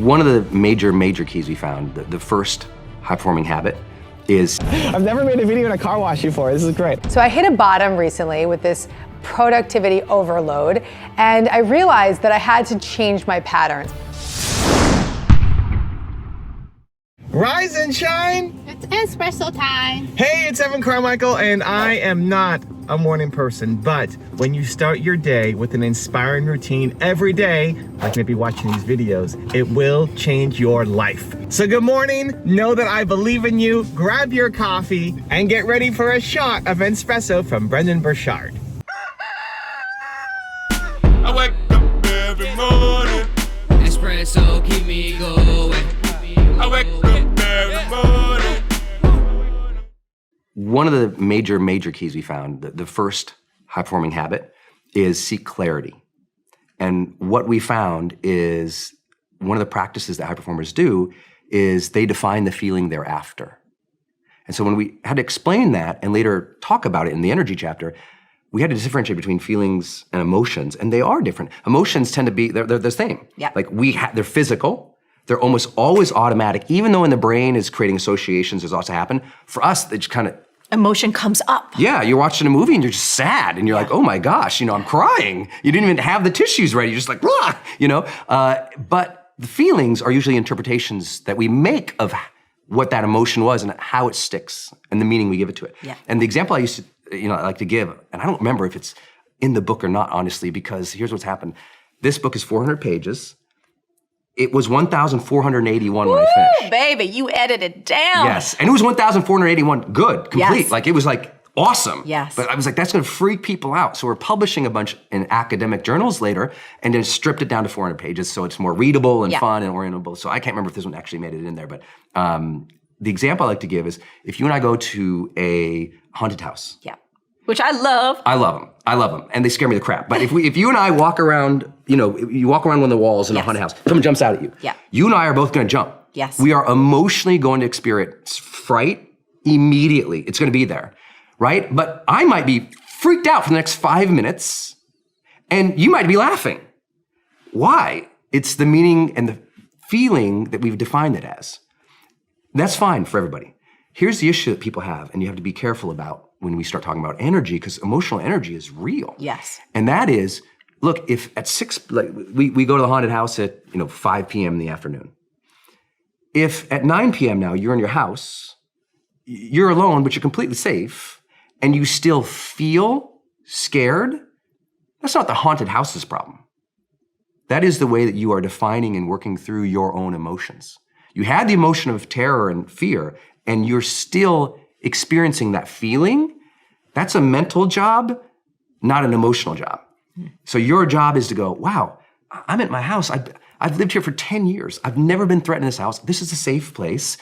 One of the major keys we found, the first high-performing habit is... I've never made a video in a car wash before. This is great. So I hit a bottom recently with this productivity overload, and I realized that I had to change my patterns. Rise and shine. It's espresso time. Hey, it's Carmichael, and I am not a morning person, but when you start your day with an inspiring routine every day, like maybe watching these videos, it will change your life. So good morning, know that I believe in you, grab your coffee, and get ready for a shot of Entspresso from Brendon Burchard. I wake up every morning. Espresso keep me going. I wake up every morning. One of the major keys we found, the first high-performing habit, is seek clarity. And what we found is one of the practices that high performers do is they define the feeling they're after. And so when we had to explain that and later talk about it in the energy chapter, we had to differentiate between feelings and emotions, and they are different. Emotions tend to be, they're the same. Yep. Like they're physical, they're almost always automatic, even though when the brain is creating associations, there's also happen. For us, they just kind of, Emotion comes up. yeah, you're watching a movie and you're just sad and you're like, oh my gosh, I'm crying. You didn't even have the tissues ready. You're just like, blah, but the feelings are usually interpretations that we make of what that emotion was and how it sticks and the meaning we give it to it. Yeah. And the example I used to, I like to give, and I don't remember if it's in the book or not, honestly, because here's what's happened. This book is 400 pages. It was 1,481 when I finished. Baby, you edited it down. Yes, and it was 1,481 good, complete. Yes. Like it was like awesome. Yes. But I was like, that's gonna freak people out. So we're publishing a bunch in academic journals later and then stripped it down to 400 pages so it's more readable and fun and orientable. So I can't remember if this one actually made it in there, but the example I like to give is if you and I go to a haunted house. Yeah. Which I love. I love them, and they scare me the crap. But if you and I walk around, you walk around one of the walls in a haunted house, someone jumps out at you. Yeah. You and I are both gonna jump. Yes. We are emotionally going to experience fright immediately. It's gonna be there, right? But I might be freaked out for the next 5 minutes, and you might be laughing. Why? It's the meaning and the feeling that we've defined it as. That's fine for everybody. Here's the issue that people have, and you have to be careful about when we start talking about energy, because emotional energy is real. Yes. And that is, look, if at 6, like we go to the haunted house at 5 p.m. in the afternoon. If at 9 p.m. now you're in your house, you're alone, but you're completely safe, and you still feel scared, that's not the haunted house's problem. That is the way that you are defining and working through your own emotions. You had the emotion of terror and fear, and you're still experiencing that feeling. That's a mental job, not an emotional job. So your job is to go, wow, I'm at my house. I've lived here for 10 years. I've never been threatened in this house. This is a safe place.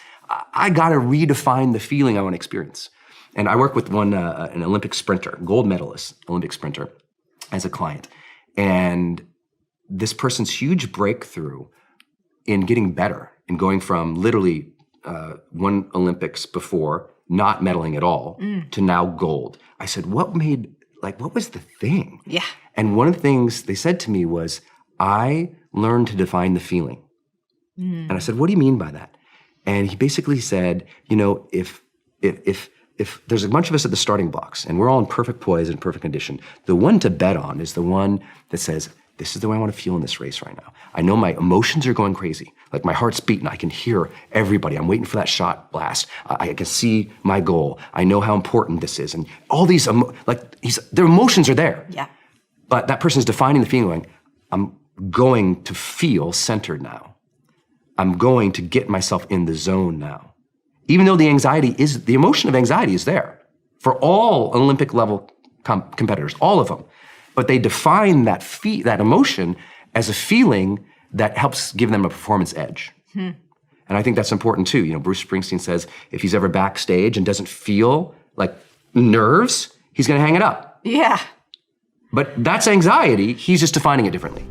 I gotta redefine the feeling I wanna experience. And I work with an Olympic sprinter, gold medalist, Olympic sprinter, as a client. And this person's huge breakthrough in getting better, in going from literally won Olympics before, not medaling at all, to now gold. I said, what was the thing? Yeah. And one of the things they said to me was, I learned to define the feeling. And I said, what do you mean by that? And he basically said, if there's a bunch of us at the starting blocks and we're all in perfect poise and perfect condition, the one to bet on is the one that says, this is the way I want to feel in this race right now. I know my emotions are going crazy. Like my heart's beating. I can hear everybody. I'm waiting for that shot blast. I can see my goal. I know how important this is. And all these, their emotions are there. Yeah. But that person's defining the feeling going, I'm going to feel centered now. I'm going to get myself in the zone now. Even though the emotion of anxiety is there for all Olympic level competitors, all of them. But they define that emotion as a feeling that helps give them a performance edge. And I think that's important too. Bruce Springsteen says if he's ever backstage and doesn't feel like nerves, he's gonna hang it up. Yeah. But that's anxiety, he's just defining it differently.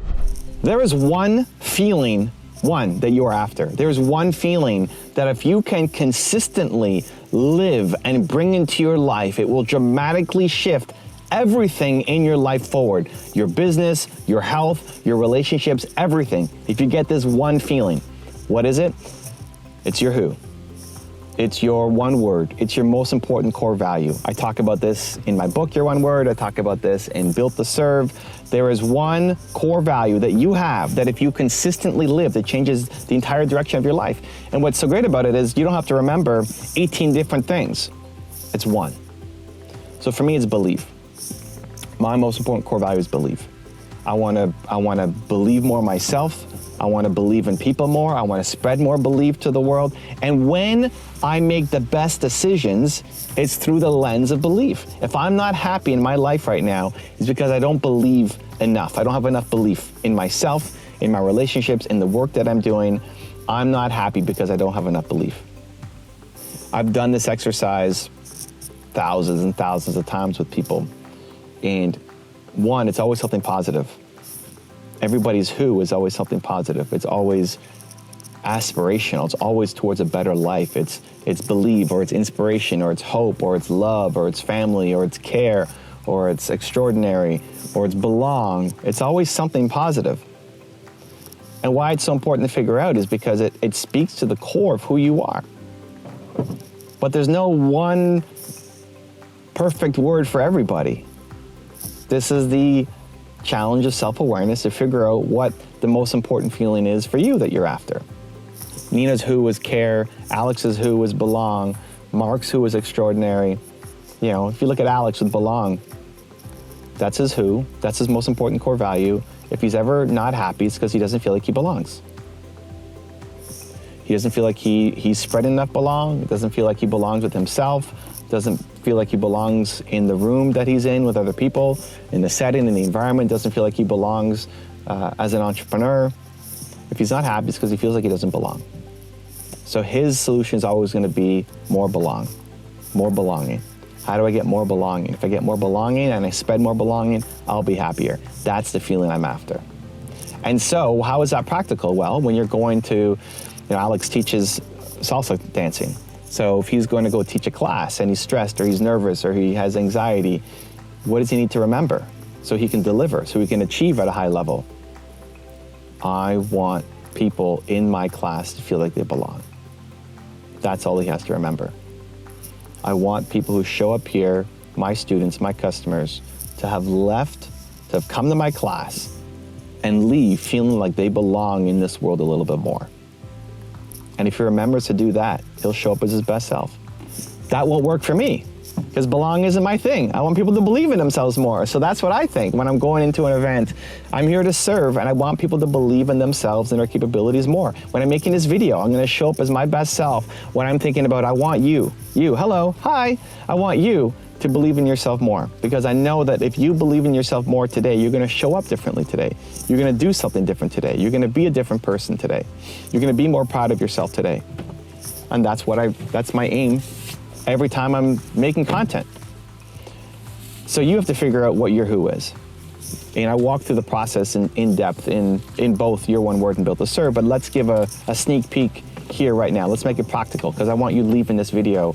There is one feeling, that you are after. There is one feeling that if you can consistently live and bring into your life, it will dramatically shift everything in your life forward. Your business, your health, your relationships, everything. If you get this one feeling. What is it? It's your who. It's your one word. It's your most important core value. I talk about this in my book, Your One Word. I talk about this in Built to Serve. There is one core value that you have that if you consistently live, that changes the entire direction of your life. And what's so great about it is you don't have to remember 18 different things. It's one. So for me, it's believe. My most important core value is believe. I want to believe more myself. I want to believe in people more. I want to spread more belief to the world. And when I make the best decisions, it's through the lens of belief. If I'm not happy in my life right now, it's because I don't believe enough. I don't have enough belief in myself, in my relationships, in the work that I'm doing. I'm not happy because I don't have enough belief. I've done this exercise thousands and thousands of times with people. And one, it's always something positive. Everybody's who is always something positive. It's always aspirational. It's always towards a better life. It's believe, or it's inspiration, or it's hope, or it's love, or it's family, or it's care, or it's extraordinary, or it's belong. It's always something positive. And why it's so important to figure out is because it speaks to the core of who you are. But there's no one perfect word for everybody. This is the challenge of self-awareness, to figure out what the most important feeling is for you that you're after. Nina's who was care, Alex's who was belong, Mark's who was extraordinary. You know, if you look at Alex with belong, that's his who, that's his most important core value. If he's ever not happy, it's because he doesn't feel like he belongs. He doesn't feel like he's spread enough belong, doesn't feel like he belongs with himself, doesn't feel like he belongs in the room that he's in with other people, in the setting, in the environment, doesn't feel like he belongs as an entrepreneur. If he's not happy, it's because he feels like he doesn't belong. So his solution is always going to be more belonging. How do I get more belonging? If I get more belonging and I spread more belonging, I'll be happier. That's the feeling I'm after. And so how is that practical? Well, when you're going to, Alex teaches salsa dancing. So if he's going to go teach a class and he's stressed or he's nervous or he has anxiety, what does he need to remember so he can deliver, so he can achieve at a high level? I want people in my class to feel like they belong. That's all he has to remember. I want people who show up here, my students, my customers, to have come to my class and leave feeling like they belong in this world a little bit more. And if he remembers to do that, he'll show up as his best self. That won't work for me, because belong isn't my thing. I want people to believe in themselves more. So that's what I think when I'm going into an event. I'm here to serve, and I want people to believe in themselves and their capabilities more. When I'm making this video, I'm gonna show up as my best self. When I'm thinking about, I want you, hello, hi, I want you to believe in yourself more, because I know that if you believe in yourself more today, you're gonna show up differently today. You're gonna do something different today. You're gonna be a different person today. You're gonna be more proud of yourself today. And that's my aim every time I'm making content. So you have to figure out what your who is. And I walk through the process in depth in both Your One Word and Built to Serve, but let's give a sneak peek here right now. Let's make it practical, because I want you leaving this video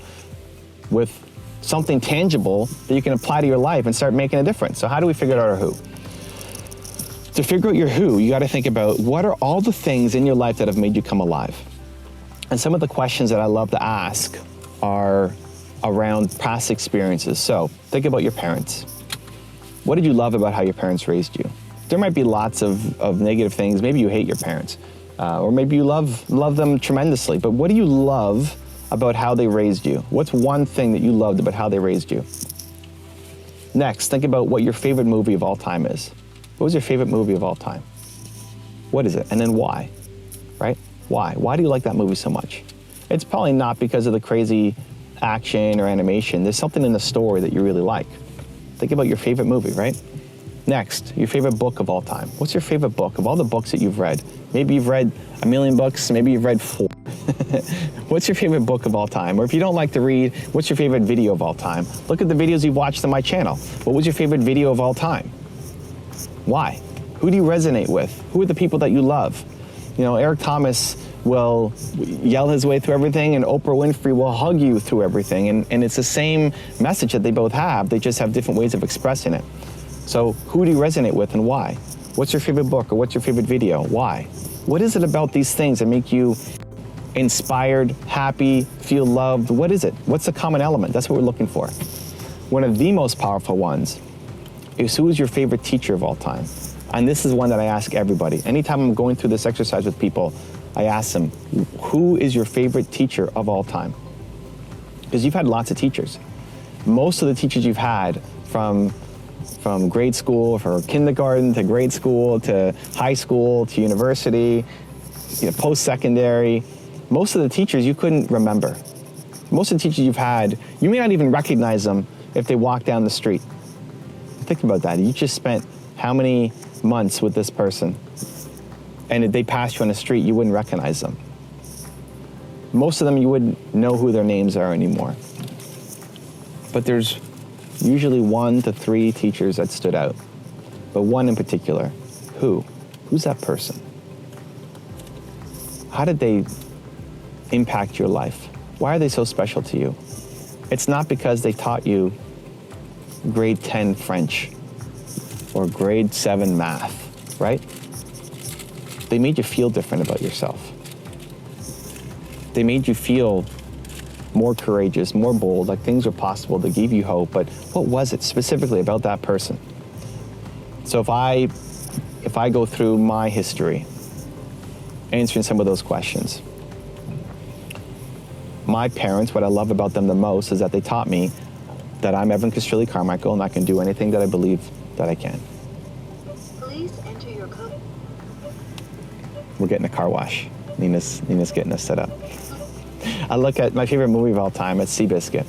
with something tangible that you can apply to your life and start making a difference. So how do we figure out our who? To figure out your who, you got to think about, what are all the things in your life that have made you come alive? And some of the questions that I love to ask are around past experiences. So think about your parents. What did you love about how your parents raised you? There might be lots of negative things. Maybe you hate your parents, or maybe you love them tremendously. But what do you love about how they raised you? What's one thing that you loved about how they raised you? Next, think about what your favorite movie of all time is. What was your favorite movie of all time? What is it? And then why, right? Why? Why do you like that movie so much? It's probably not because of the crazy action or animation. There's something in the story that you really like. Think about your favorite movie, right? Next, your favorite book of all time. What's your favorite book of all the books that you've read? Maybe you've read 1 million books, maybe you've read 4. What's your favorite book of all time? Or if you don't like to read, what's your favorite video of all time? Look at the videos you've watched on my channel. What was your favorite video of all time? Why? Who do you resonate with? Who are the people that you love? Eric Thomas will yell his way through everything, and Oprah Winfrey will hug you through everything. And it's the same message that they both have. They just have different ways of expressing it. So who do you resonate with and why? What's your favorite book or what's your favorite video? Why? What is it about these things that make you inspired, happy, feel loved? What is it? What's the common element? That's what we're looking for. One of the most powerful ones is, who is your favorite teacher of all time? And this is one that I ask everybody. Anytime I'm going through this exercise with people, I ask them, who is your favorite teacher of all time? Because you've had lots of teachers. Most of the teachers you've had from grade school, from kindergarten to grade school to high school to university, post-secondary, most of the teachers you couldn't remember. Most of the teachers you've had, you may not even recognize them if they walk down the street. Think about that. You just spent how many months with this person, and if they passed you on the street, you wouldn't recognize them. Most of them you wouldn't know who their names are anymore. But there's usually 1 to 3 teachers that stood out. But one in particular. Who's that person? How did they impact your life? Why are they so special to you? It's not because they taught you grade 10 French or grade 7 math, right? They made you feel different about yourself. They made you feel more courageous, more bold, like things were possible. They gave you hope, but what was it specifically about that person? So if I go through my history, answering some of those questions, my parents, what I love about them the most is that they taught me that I'm Evan Castrilli Carmichael and I can do anything that I believe that I can. Please enter your code. We're getting a car wash. Nina's getting us set up. I look at my favorite movie of all time, it's Seabiscuit.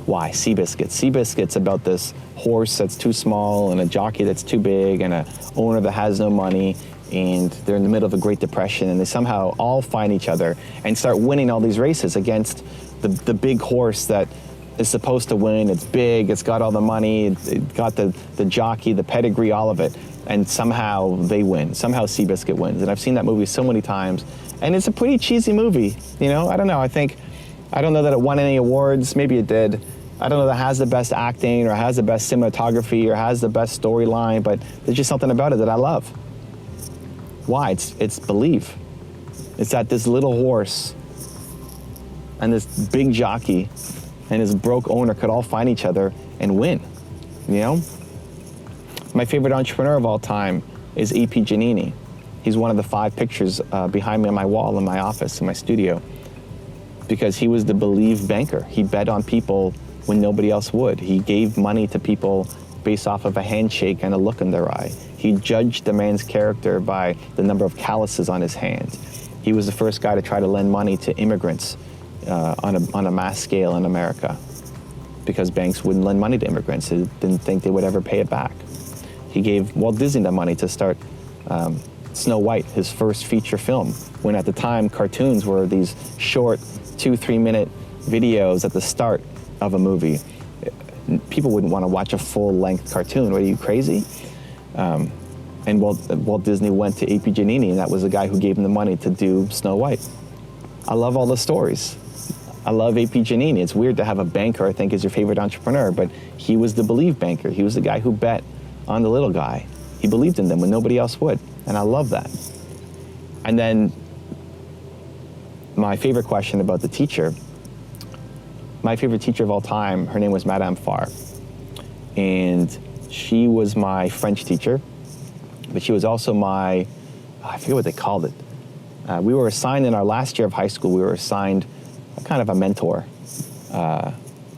Why Seabiscuit? Seabiscuit's about this horse that's too small and a jockey that's too big and an owner that has no money, and they're in the middle of a Great Depression, and they somehow all find each other and start winning all these races against the big horse that is supposed to win. It's big, it's got all the money, it got the jockey, the pedigree, all of it, and somehow they win. Somehow Seabiscuit wins. And I've seen that movie so many times, and it's a pretty cheesy movie. I don't know, I don't know that it won any awards, maybe it did. I don't know that it has the best acting or has the best cinematography or has the best storyline, but there's just something about it that I love. Why? It's belief. It's that this little horse and this big jockey and his broke owner could all find each other and win, My favorite entrepreneur of all time is A.P. Giannini. He's one of the 5 pictures behind me on my wall in my office, in my studio, because he was the believe banker. He bet on people when nobody else would. He gave money to people based off of a handshake and a look in their eye. He judged the man's character by the number of calluses on his hand. He was the first guy to try to lend money to immigrants on a mass scale in America, because banks wouldn't lend money to immigrants. They didn't think they would ever pay it back. He gave Walt Disney the money to start Snow White, his first feature film, when at the time cartoons were these short 2-3 minute videos at the start of a movie. People wouldn't want to watch a full-length cartoon. Are you crazy? And Walt Disney went to A.P. Giannini, and that was the guy who gave him the money to do Snow White. I love all the stories. I love A.P. Giannini. It's weird to have a banker, I think, as your favorite entrepreneur, but he was the believe banker. He was the guy who bet on the little guy. He believed in them when nobody else would, and I love that. And then my favorite question about the teacher, my favorite teacher of all time, her name was Madame Farr. And she was my French teacher, but she was also my, I forget what they called it. We were assigned in our last year of high school, we were assigned a kind of a mentor,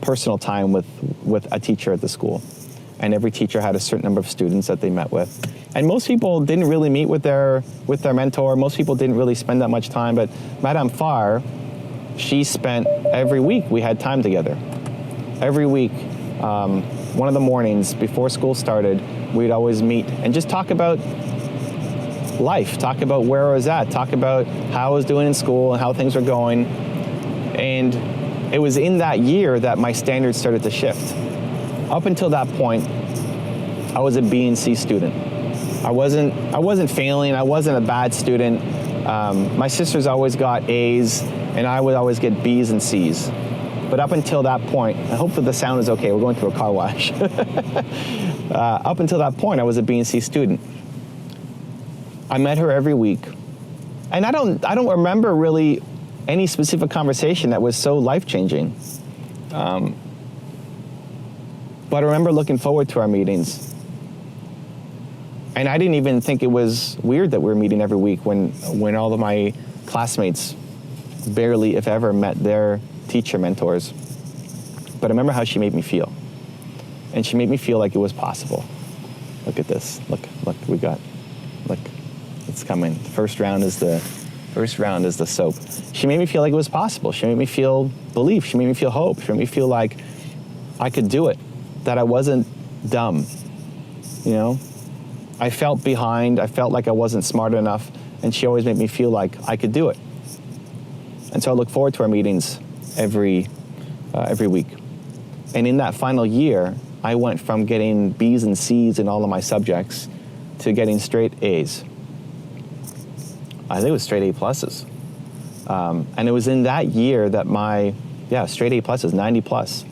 personal time with a teacher at the school. And every teacher had a certain number of students that they met with. And most people didn't really meet with their mentor. Most people didn't really spend that much time, but Madame Farr, she spent every week, we had time together. Every week, one of the mornings before school started, we'd always meet and just talk about life, talk about where I was at, talk about how I was doing in school and how things were going. And it was in that year that my standards started to shift. Up until that point, I was a B and C student. I wasn't failing, I wasn't a bad student. My sisters always got A's, and I would always get B's and C's. But up until that point, and hopefully the sound is okay, we're going through a car wash. Up until that point, I was a B and C student. I met her every week, And I don't remember really any specific conversation that was so life-changing. But I remember looking forward to our meetings. And I didn't even think it was weird that we were meeting every week when all of my classmates barely, if ever, met their teacher mentors. But I remember how she made me feel. And she made me feel like it was possible. Look at this. Look, look, it's coming. The first round is the soap. She made me feel like it was possible. She made me feel belief. She made me feel hope. She made me feel like I could do it, that I wasn't dumb, you know? I felt behind. I felt like I wasn't smart enough, and she always made me feel like I could do it. And so I look forward to our meetings every week. And in that final year, I went from getting B's and C's in all of my subjects to getting straight A's. I think it was straight A pluses. And it was in that year that straight A pluses, 90 plus.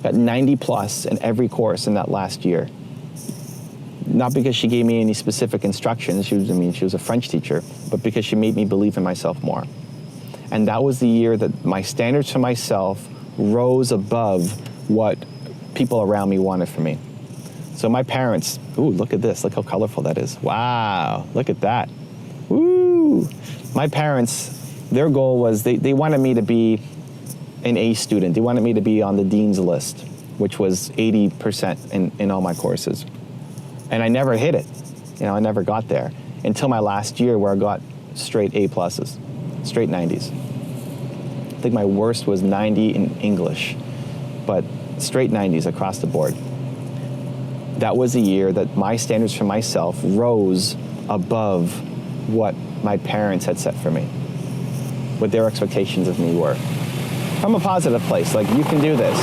Got 90 plus in every course in that last year. Not because she gave me any specific instructions, she was a French teacher, but because she made me believe in myself more. And that was the year that my standards for myself rose above what people around me wanted from me. So my parents, ooh, look at this, look how colorful that is. Wow, look at that. Woo! My parents, their goal was they wanted me to be an A student. They wanted me to be on the dean's list, which was 80% in all my courses. And I never hit it. You know, I never got there until my last year where I got straight A pluses, straight 90s. I think my worst was 90 in English, but straight 90s across the board. That was the year that my standards for myself rose above what my parents had set for me, what their expectations of me were. From a positive place, like, you can do this.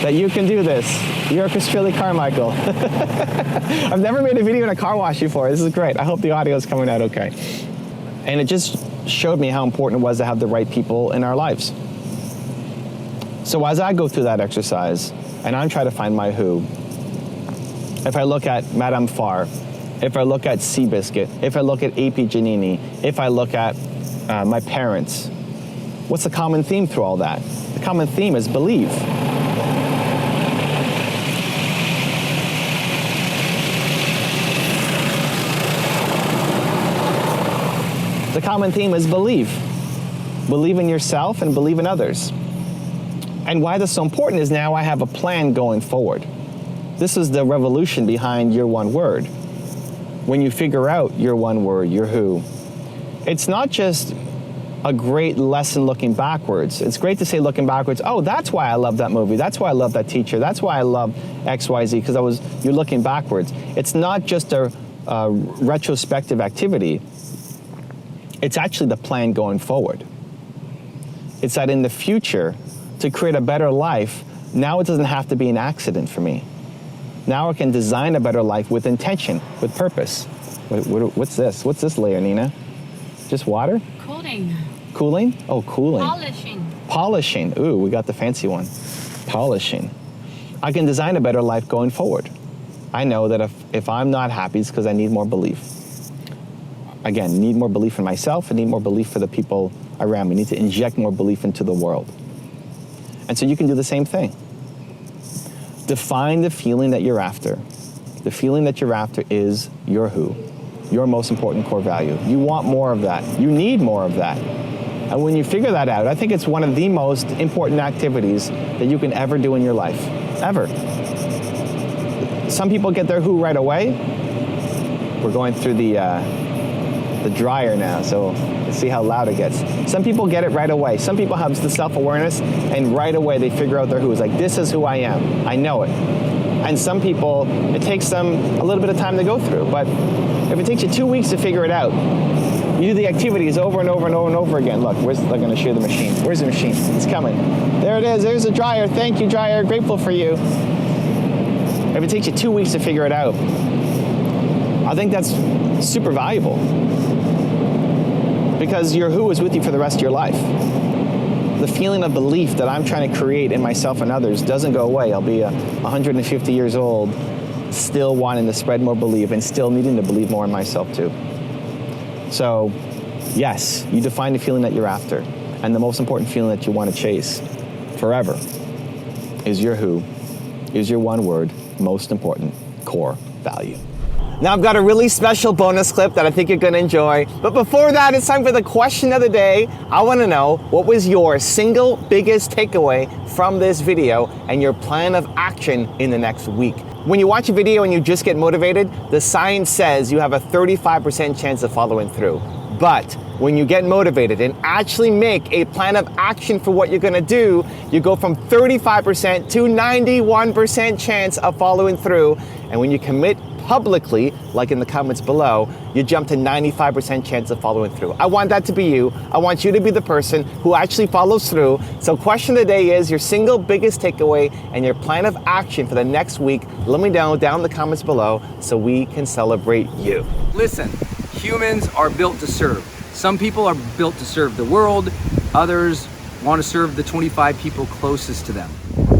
That you can do this. You're Castrelli Carmichael. I've never made a video in a car wash before. This is great. I hope the audio is coming out okay. And it just showed me how important it was to have the right people in our lives. So as I go through that exercise, and I'm trying to find my who, if I look at Madame Farr, if I look at Seabiscuit, if I look at A.P. Giannini, if I look at my parents, what's the common theme through all that? The common theme is believe. The common theme is believe. Believe in yourself and believe in others. And why that's so important is now I have a plan going forward. This is the revolution behind your one word. When you figure out your one word, your who, it's not just a great lesson looking backwards. It's great to say looking backwards, oh, that's why I love that movie. That's why I love that teacher. That's why I love XYZ, because you're looking backwards. It's not just a retrospective activity. It's actually the plan going forward. It's that in the future, to create a better life, now it doesn't have to be an accident for me. Now I can design a better life with intention, with purpose. What's this? What's this layer, Nina? Just water? Cooling. Cooling? Oh, cooling. Polishing. Polishing. Ooh, we got the fancy one. Polishing. I can design a better life going forward. I know that if I'm not happy, it's because I need more belief. Again, need more belief in myself and need more belief for the people around me. Need to inject more belief into the world. And so you can do the same thing. Define the feeling that you're after. The feeling that you're after is your who, your most important core value. You want more of that. You need more of that. And when you figure that out, I think it's one of the most important activities that you can ever do in your life, ever. Some people get their who right away. We're going through the dryer now, so let's see how loud it gets. Some people get it right away. Some people have the self-awareness, and right away they figure out their who. It's like, this is who I am. I know it. And some people, it takes them a little bit of time to go through, but if it takes you 2 weeks to figure it out, you do the activities over and over and over and over again. Look, I'm going to show the machine. Where's the machine? It's coming. There it is. There's the dryer. Thank you, dryer. Grateful for you. If it takes you 2 weeks to figure it out, I think that's super valuable. Because your who is with you for the rest of your life. The feeling of belief that I'm trying to create in myself and others doesn't go away. I'll be 150 years old still wanting to spread more belief and still needing to believe more in myself too. So, yes, you define the feeling that you're after. And the most important feeling that you want to chase forever is your who, is your one word, most important, core value. Now I've got a really special bonus clip that I think you're gonna enjoy. But before that, it's time for the question of the day. I wanna know, what was your single biggest takeaway from this video and your plan of action in the next week? When you watch a video and you just get motivated, the science says you have a 35% chance of following through. But when you get motivated and actually make a plan of action for what you're gonna do, you go from 35% to 91% chance of following through. And when you commit publicly, like in the comments below, you jump to 95% chance of following through. I want that to be you. I want you to be the person who actually follows through. So question of the day is your single biggest takeaway and your plan of action for the next week. Let me know down in the comments below so we can celebrate you. Listen, humans are built to serve. Some people are built to serve the world, others want to serve the 25 people closest to them.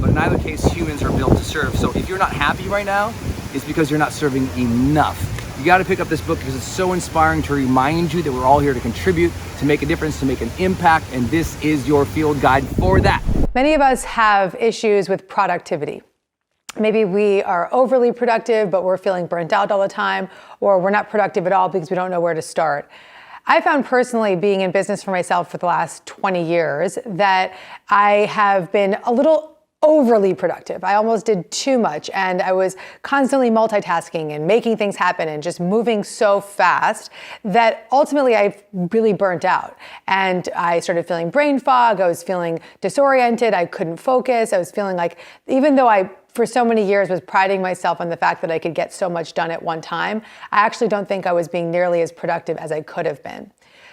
But in either case, humans are built to serve. So if you're not happy right now, it's because you're not serving enough. You got to pick up this book because it's so inspiring to remind you that we're all here to contribute, to make a difference, to make an impact, and this is your field guide for that. Many of us have issues with productivity. Maybe we are overly productive, but we're feeling burnt out all the time, or we're not productive at all because we don't know where to start. I found personally, being in business for myself for the last 20 years, that I have been a little overly productive. I almost did too much, and I was constantly multitasking and making things happen and just moving so fast that ultimately I really burnt out. And I started feeling brain fog, I was feeling disoriented, I couldn't focus, I was feeling like, even though I for so many years was priding myself on the fact that I could get so much done at one time, I actually don't think I was being nearly as productive as I could have been.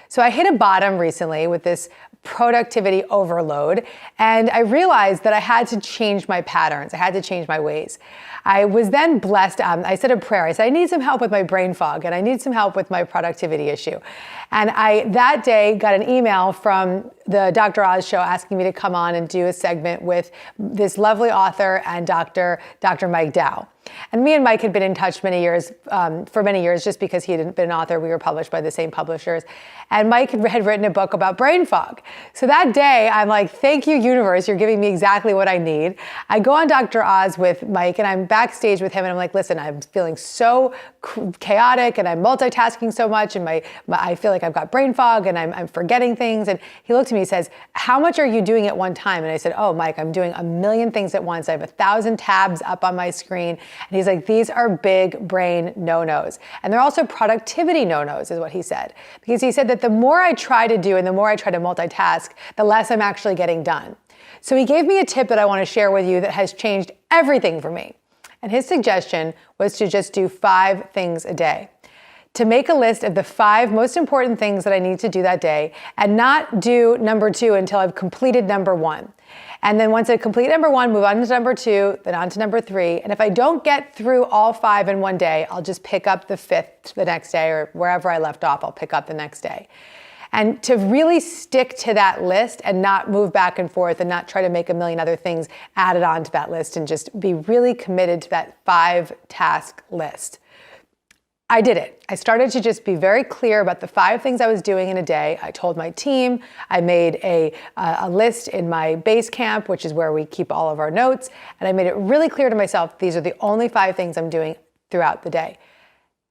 So I hit a bottom recently with this productivity overload, and I realized that I had to change my patterns. I had to change my ways. I was then blessed. I said a prayer. I said, I need some help with my brain fog, and I need some help with my productivity issue. And I, that day, got an email from the Dr. Oz show asking me to come on and do a segment with this lovely author and Dr. Mike Dow. And me and Mike had been in touch for many years, just because he had been an author. We were published by the same publishers. And Mike had written a book about brain fog. So that day, I'm like, thank you, universe. You're giving me exactly what I need. I go on Dr. Oz with Mike, and I'm backstage with him, and I'm like, listen, I'm feeling so chaotic, and I'm multitasking so much, and I feel like I've got brain fog, and I'm forgetting things. And he looked at me and says, how much are you doing at one time? And I said, oh, Mike, I'm doing a million things at once. I have 1,000 tabs up on my screen. And he's like, these are big brain no-nos. And they're also productivity no-nos, is what he said. Because he said that the more I try to do and the more I try to multitask, the less I'm actually getting done. So he gave me a tip that I want to share with you that has changed everything for me. And his suggestion was to just do 5 things a day. To make a list of the 5 most important things that I need to do that day and not do number 2 until I've completed number 1. And then once I complete number 1, move on to number 2, then on to number 3. And if I don't get through all 5 in one day, I'll just pick up the 5th the next day, or wherever I left off, I'll pick up the next day. And to really stick to that list and not move back and forth and not try to make a million other things added on to that list, and just be really committed to that 5-task list. I did it. I started to just be very clear about the 5 things I was doing in a day. I told my team. I made a list in my base camp, which is where we keep all of our notes. And I made it really clear to myself, these are the only 5 things I'm doing throughout the day.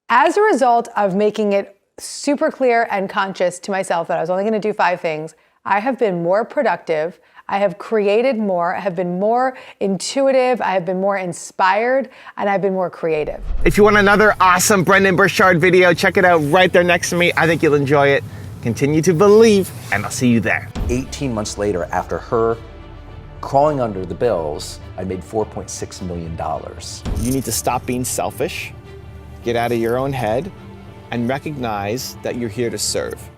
As a result of making it super clear and conscious to myself that I was only going to do 5 things, I have been more productive. I have created more, I have been more intuitive, I have been more inspired, and I've been more creative. If you want another awesome Brendon Burchard video, check it out right there next to me. I think you'll enjoy it. Continue to believe, and I'll see you there. 18 months later, after her crawling under the bills, I made $4.6 million. You need to stop being selfish, get out of your own head, and recognize that you're here to serve.